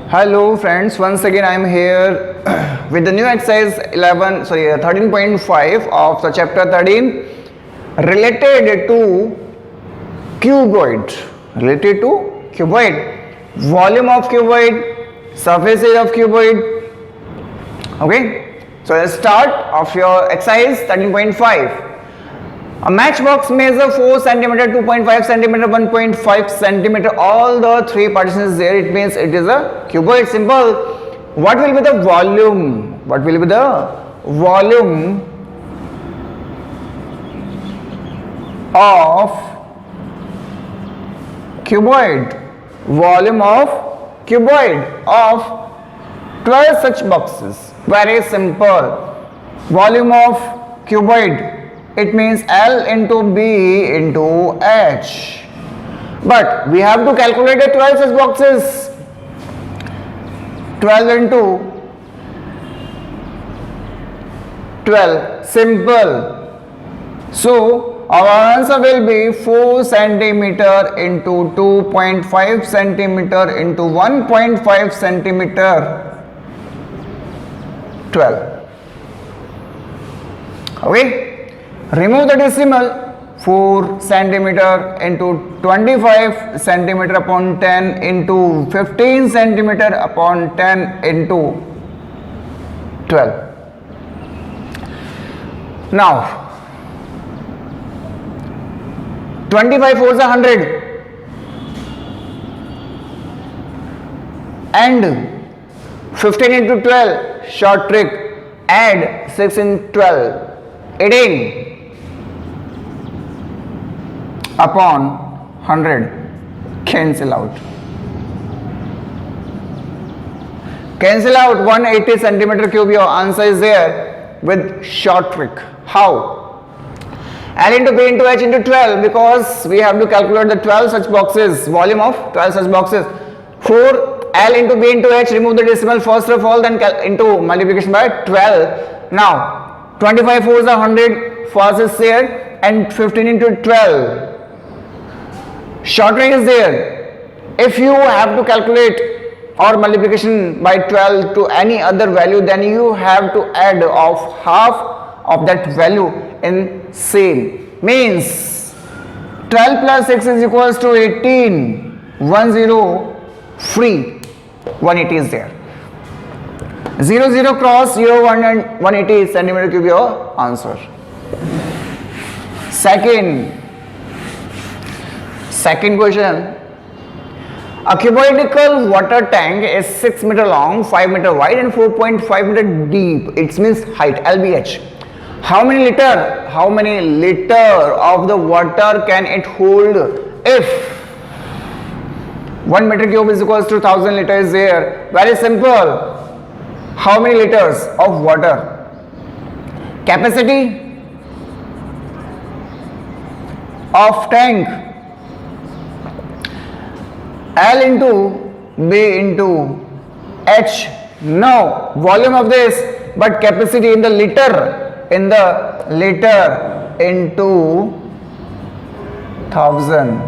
Hello friends, once again I am here with the new exercise 13.5 of the chapter 13 related to cuboid. Volume of cuboid, surface area of cuboid. Okay, so let's start of your exercise 13.5. A matchbox measure 4 cm, 2.5 cm, 1.5 cm. All the three partitions there. It means it is a cuboid. Simple. What will be the volume? What will be the volume of cuboid? Volume of cuboid of 12 such boxes. Very simple. Volume of cuboid. It means L into B into H. But we have to calculate the 12 such boxes. 12 into 12. Simple. So our answer will be 4 centimeter into 2.5 centimeter into 1.5 centimeter. 12. Okay. Remove the decimal. 4 centimeter into 25 centimeter upon 10 into 15 centimeter upon 10 into 12. Now 25 4s are 100 and 15 into 12, short trick, add 6 in 12, 18 upon 100, cancel out. Cancel out 180 centimeter cube. Your answer is there with short trick. How? L into B into H into 12, because we have to calculate the 12 such boxes, volume of 12 such boxes. 4 L into B into H, remove the decimal first of all, then into multiplication by 12. Now 25 4s are 100, first is there, and 15 into 12. Short trick is there. If you have to calculate or multiplication by 12 to any other value, then you have to add of half of that value in same. Means 12 plus 6 is equals to 18. 10 free. 180 is there. 0 0 cross 0 1 and 180 centimeter cube your answer. Second question. A cuboidal water tank is 6 meter long, 5 meter wide and 4.5 meter deep. It means height LBH. How many liter of the water can it hold if 1 meter cube is equals to 1000 liters there? Very simple. How many liters of water? Capacity of tank, L into B into H. No, volume of this, but capacity in the liter, into 1000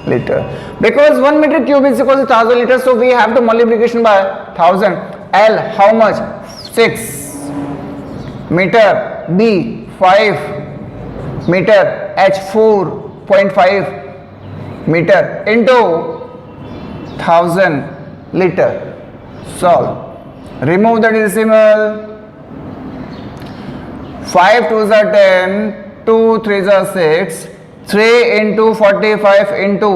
liter. Because 1 meter cube is equal to 1000 liters, so we have to multiplication by 1000. L how much? 6 meter, B 5 meter, H 4.5 meter into 1000 liter. Solve. Remove the decimal. 5 2s are 10, 2 3s are 6, 3 into 45 into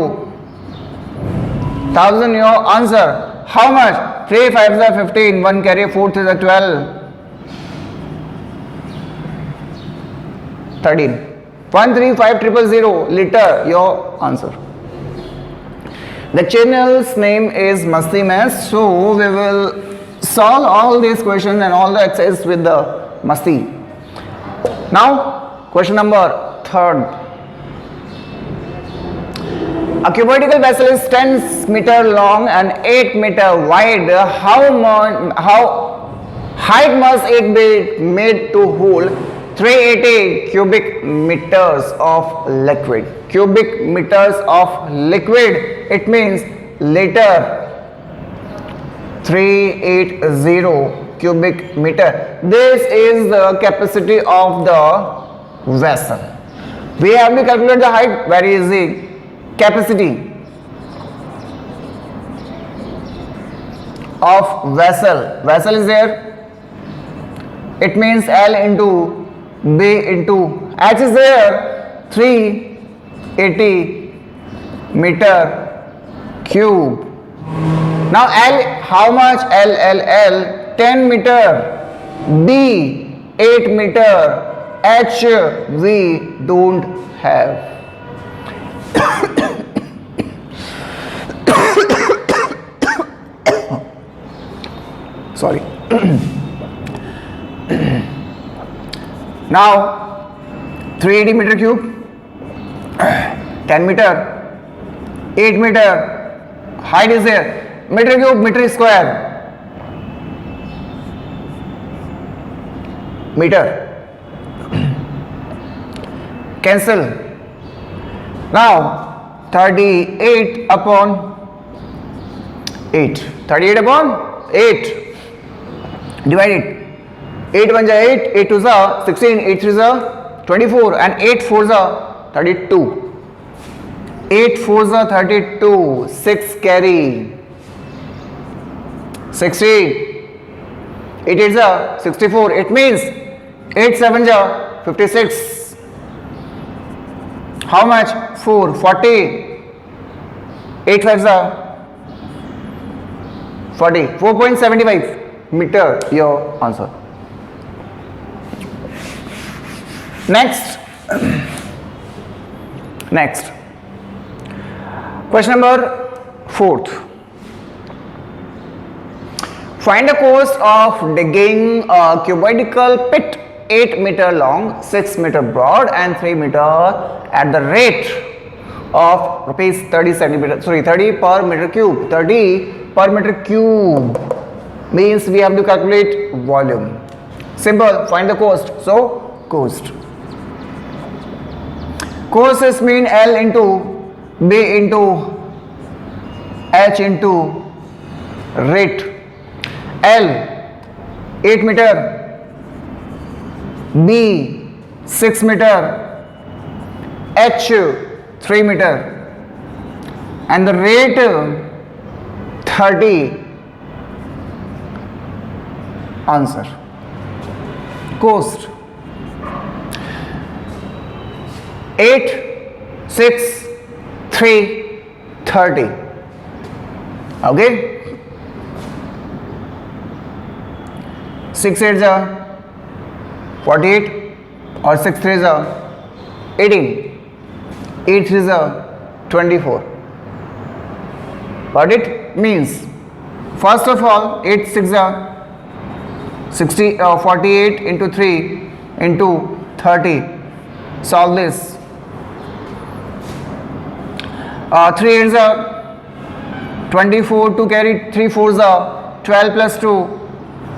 1000 your answer. How much? 3 5s are 15, 1 carry 4 3s are 12, 13. 135000 liter your answer. The channel's name is Masti Maths, so we will solve all these questions and all the exercises with the Masti. Now, question number 3rd. A cuboidal vessel is 10 meter long and 8 meter wide. How height must it be made to hold 380 cubic meters of liquid? Cubic meters of liquid, it means liter 380 cubic meter. This is the capacity of the vessel. We have to calculate the height. Very easy. Capacity of vessel. Vessel is there. It means L into B into H is there. 380 meter cube. Now L, how much? L 10 meter, B 8 meter, H we don't have. Sorry. Now 380 meter cube, 10 meter, 8 meter, height is there. Meter cube, meter square, meter, cancel. Now 38 upon 8, 38 upon 8, divide it. 8 1 8, 8 2 16, 8 3 24 and 8 4 32. 8 4 32, 6 carry. 60, 8 8 64, it means 8 7 56. How much? 4, 40, 8 5 40, 4.75 meter, your answer. Next, question number 4th. Find the cost of digging a cubical pit 8 meter long, 6 meter broad and 3 meter at the rate of rupees 30 per meter cube. 30 per meter cube means we have to calculate volume. Simple, find the cost. So, cost. Cost is mean L into B into H into rate. L 8 meter, B 6 meter, H 3 meter and the rate 30. Answer. Cost 8, 6, 3, 30. Okay. 6 8 48 or 6 3 18, 8 3 24. What it means? First of all, 8 6 60 48 into 3 into 30. Solve this. 3 8 24 to carry 3 4 12 plus 2.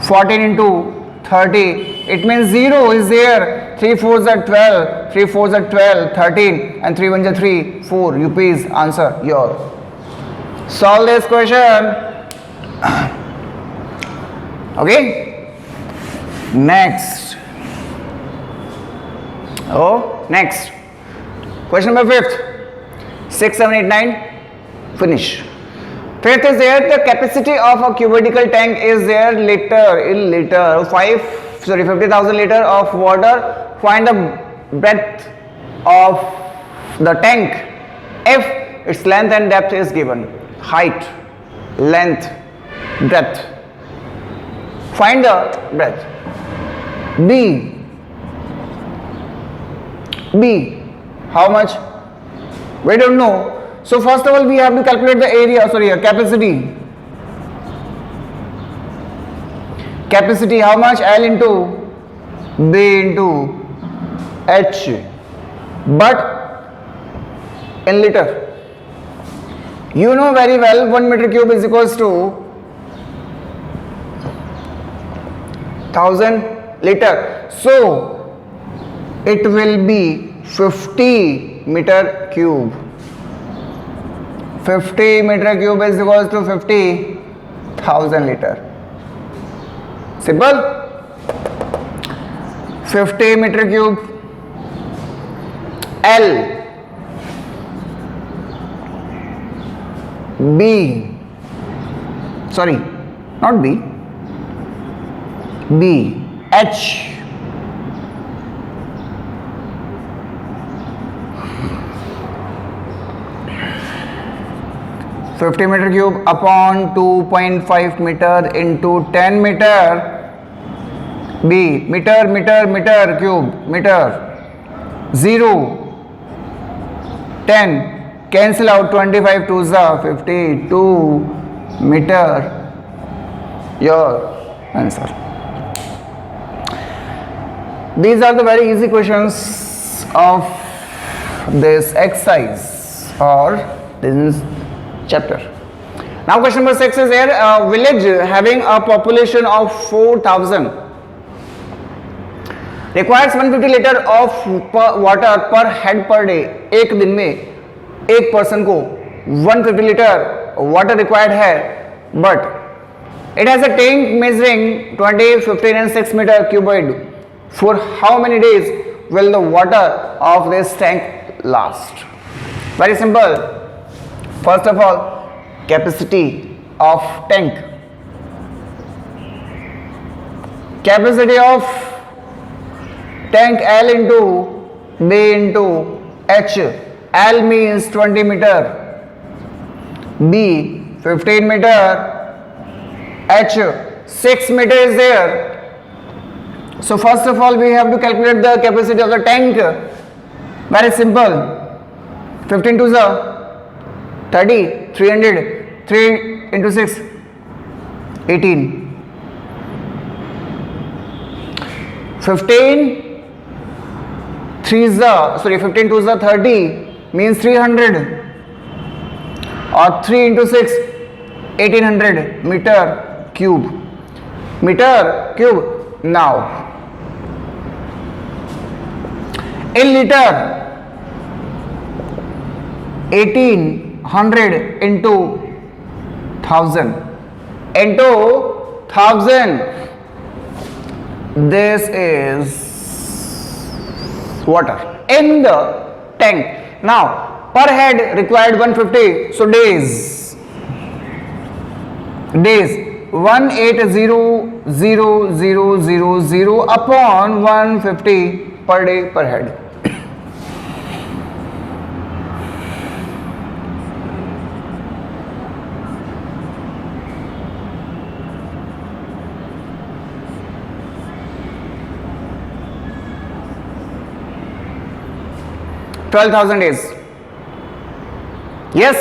14 into 30, it means 0 is there. 3 4s are 12, 3 4s are 12, 13 and 3 1s are 3, 4. You please answer your. Solve this question. Okay. Next. Next. Question number 5th. 6, 7, 8, 9. Finish. 5th is there, the capacity of a cubical tank is there in liter. 50,000 liter of water. Find the breadth of the tank if its length and depth is given. Height, length, breadth. Find the breadth. B. How much? We don't know. So first of all, we have to calculate the area, capacity. Capacity, how much? L into B into H. But in liter. You know very well 1 meter cube is equals to 1000 liter. So it will be 50 meter cube. 50 meter cube is equals to 50,000 1000 liter. Simple. 50 meter cube. L B, sorry, not B, B H 50 meter cube upon 2.5 meter into 10 meter. B meter cube, meter. 0 10 cancel out, 25 2s are 52 meter. Your answer. These are the very easy questions of this exercise or this chapter. Now question number 6 is here, a village having a population of 4000 requires 150 liter of water per head per day. एक दिन में एक person को 150 litre water required है, but it has a tank measuring 20, 15 and 6 meter cuboid. For how many days will the water of this tank last? Very simple. First of all, capacity of tank. Capacity of tank L into B into H. L means 20 meter, B 15 meter, H 6 meter is there. So first of all we have to calculate the capacity of the tank. Very simple. 15 to the 30, 300, 3 into 6 18. 15 15 to the 30 means 300, or 3 into 6 1800 meter cube. Now in liter, 1800 into 1000. This is water in the tank. Now per head required 150, so days 180,000 upon 150 per day per head. $12,000 days. Yes,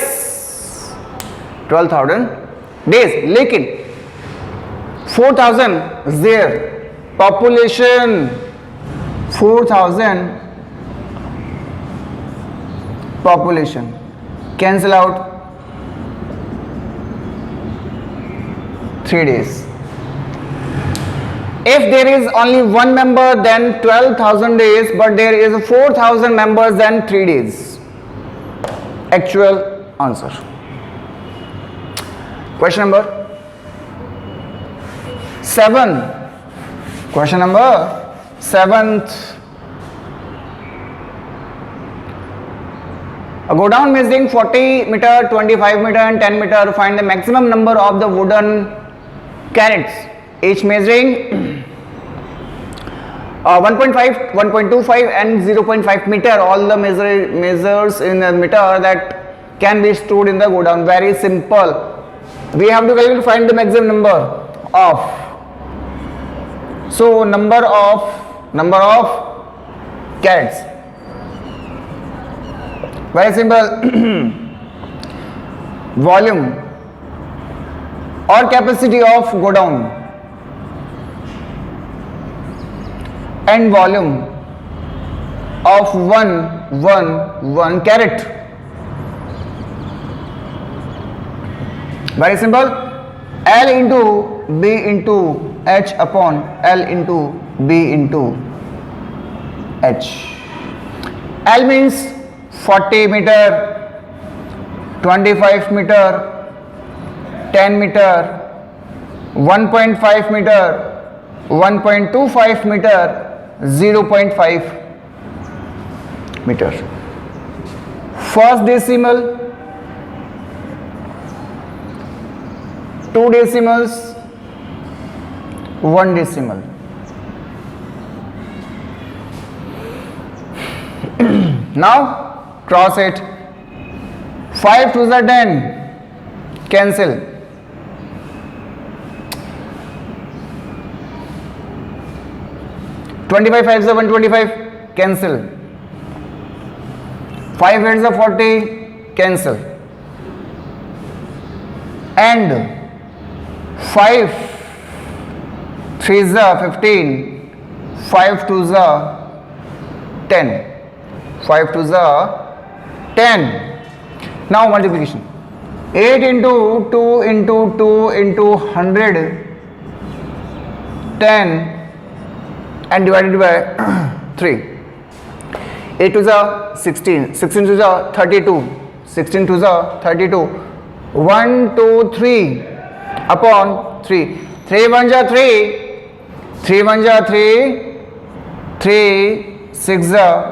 12,000 days. लेकिन 4,000 is there. Population 4,000. Population. Cancel out 3 days. If there is only one member, then 12,000 days, but there is 4,000 members, then 3 days. Actual answer. Question number 7. Question number 7th. Go down measuring 40 meter, 25 meter and 10 meter. Find the maximum number of the wooden carrots. Each measuring 1.5, 1.25 and 0.5 meter. All the measures in a meter that can be stored in the go down. Very simple. We have to find the maximum number of. So number of carrots. Very simple. Volume or capacity of go down and volume of one carrot. Very simple. L into B into H upon L into B into H. L means 40 meter, 25 meter, 10 meter, 1.5 meter, 1.25 meter, 0.5 meter. First decimal, 2 decimals, 1 decimal. Now cross it. 5 to the 10, cancel. 25 5 is 125, cancel. 5 8 is 40, cancel. And 5 3 is 15, 5 2 is 10. 5 to the 10. Now multiplication. 8 into 2 into 2 into 100, 10 and divided by 3. 8 to the 16, 16 to the 32, 16 to the 32. 1 2 3 upon 3. 3 1 ja 3, 3 1 ja 3, 3 6 ja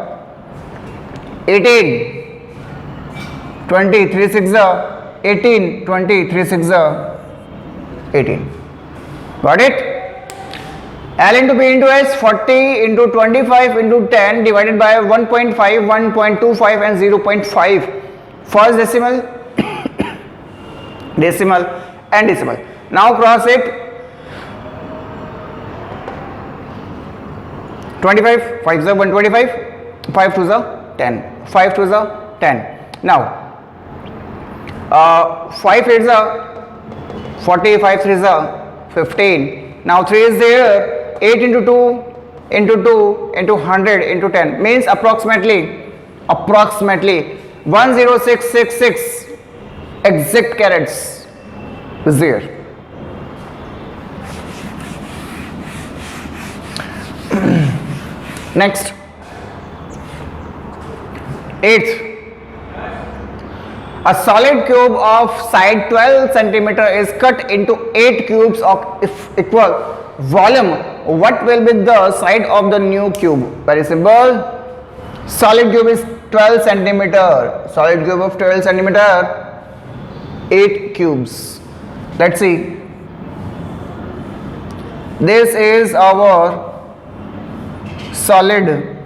18, 20, 3 6 18, 20, 3 6 18. Got it? L into P into S, 40 into 25 into 10 divided by 1.5, 1.25 and 0.5. First decimal, decimal and decimal. Now cross it. 25, 5 is 125, 5 to the 10, 5 to the 10. Now 5 8 is 40, 5 3 is 15. Now 3 is there. 8 into 2 into 2 into 100 into 10 means approximately 10666 exact carats is there. Next, 8th. A solid cube of side 12 centimeter is cut into 8 cubes of equal volume. What will be the side of the new cube? Very simple. Solid cube is 12 centimeter. Solid cube of 12 centimeter. 8 cubes. Let's see. This is our solid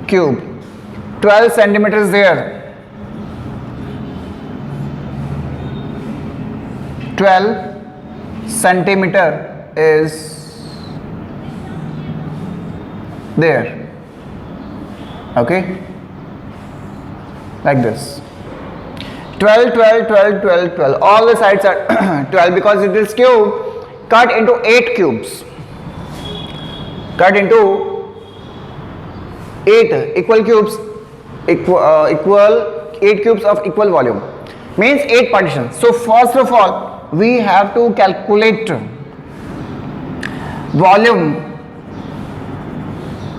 cube. 12 centimeters there. 12 centimeter is there. Okay, like this. 12 12 12 12 12, all the sides are 12 because it is cube. Cut into 8 cubes. Cut into 8 equal cubes, equal 8 cubes of equal volume means 8 partitions. So first of all we have to calculate volume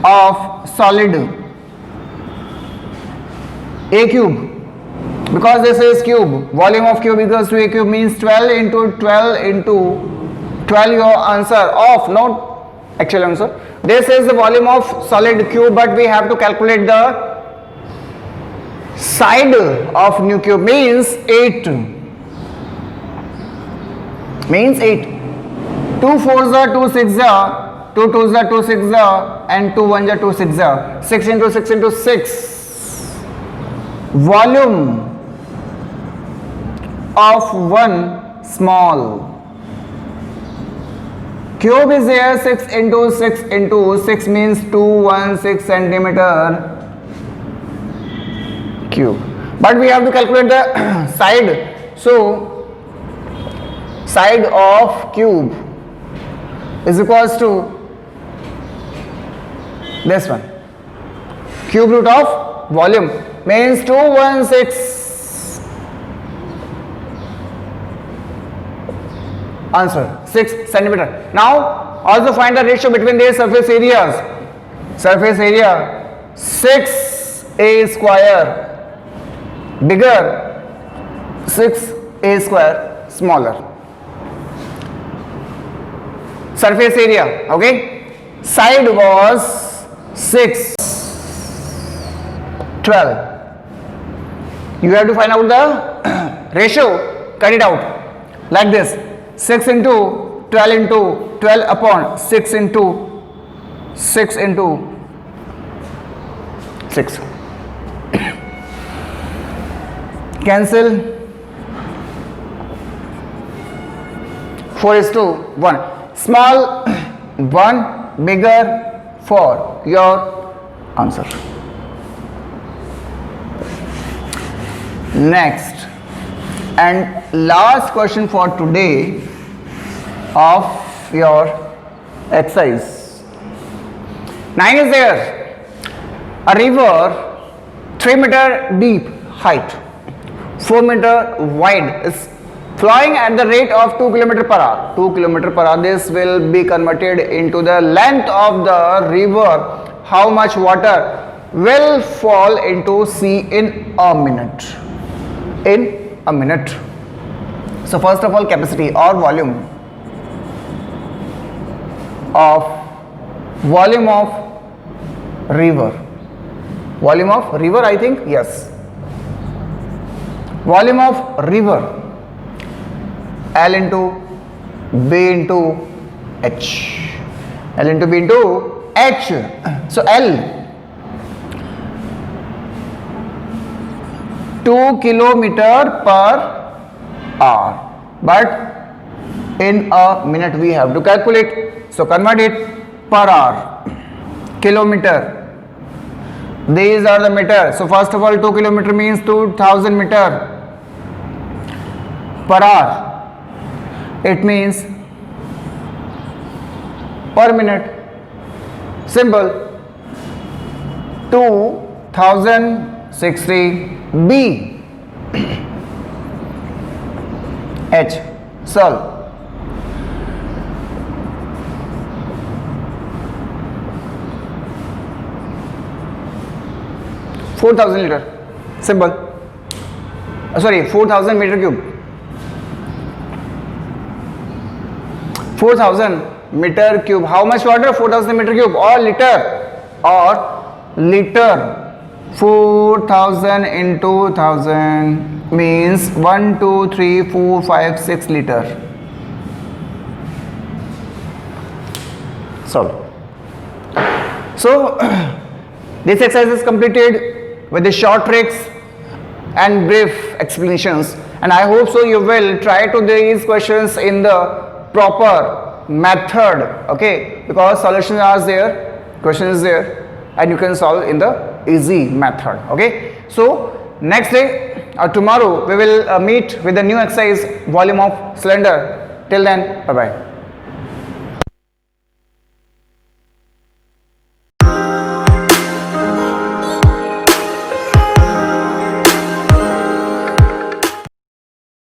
of solid A cube, because this is cube. Volume of cube equals to A cube means 12 into 12 into 12 your answer of, not actual answer. This is the volume of solid cube, but we have to calculate the side of new cube means 8. Means 8. 2 4s are 2 6s are 2 2s are 2 6s are and 2 1s are 2 6s are. 6 into 6 into 6. Volume of one small cube is there. 6 into 6 into 6 means 216 centimeter cube. But we have to calculate the side. So side of cube is equals to this one. Cube root of volume means 216. Answer 6 centimeter. Now also find the ratio between their surface areas. Surface area 6a square bigger, 6a square smaller. surface area. Okay, side was 6, 12. You have to find out the ratio. Cut it out like this: 6 into 12 into 12 upon 6 into 6 into 6. Cancel. 4:1. Small 1, bigger 4. Your answer. Next and last question for today of your exercise 9 is there. A river 3 meter deep height, 4 meter wide is flowing at the rate of 2 km per hour. 2 km per hour. This will be converted into the length of the river. How much water will fall into sea in a minute? In a minute. So first of all, capacity or volume of river. Volume of river, I think, yes. Volume of river, L into B into H. L into B into H. So L, 2 kilometer per hour, but in a minute we have to calculate. So convert it per hour, kilometer. These are the meter. So first of all, 2 kilometer means 2000 meter per hour. It means per minute. Simple. 2060 B H. Solve. $4,000 simple. Sorry, 4,000 meter cube. 4,000 meter cube. How much water? 4,000 meter cube or liter? Or liter. 4,000 into 1,000 means 1, 2, 3, 4, 5, 6 liter. Solve. So this exercise is completed with the short tricks and brief explanations, and I hope so you will try to do these questions in the proper method. Okay, because solutions are there, question is there, and you can solve in the easy method. Okay, so next day or tomorrow we will meet with a new exercise, volume of cylinder. Till then, bye bye.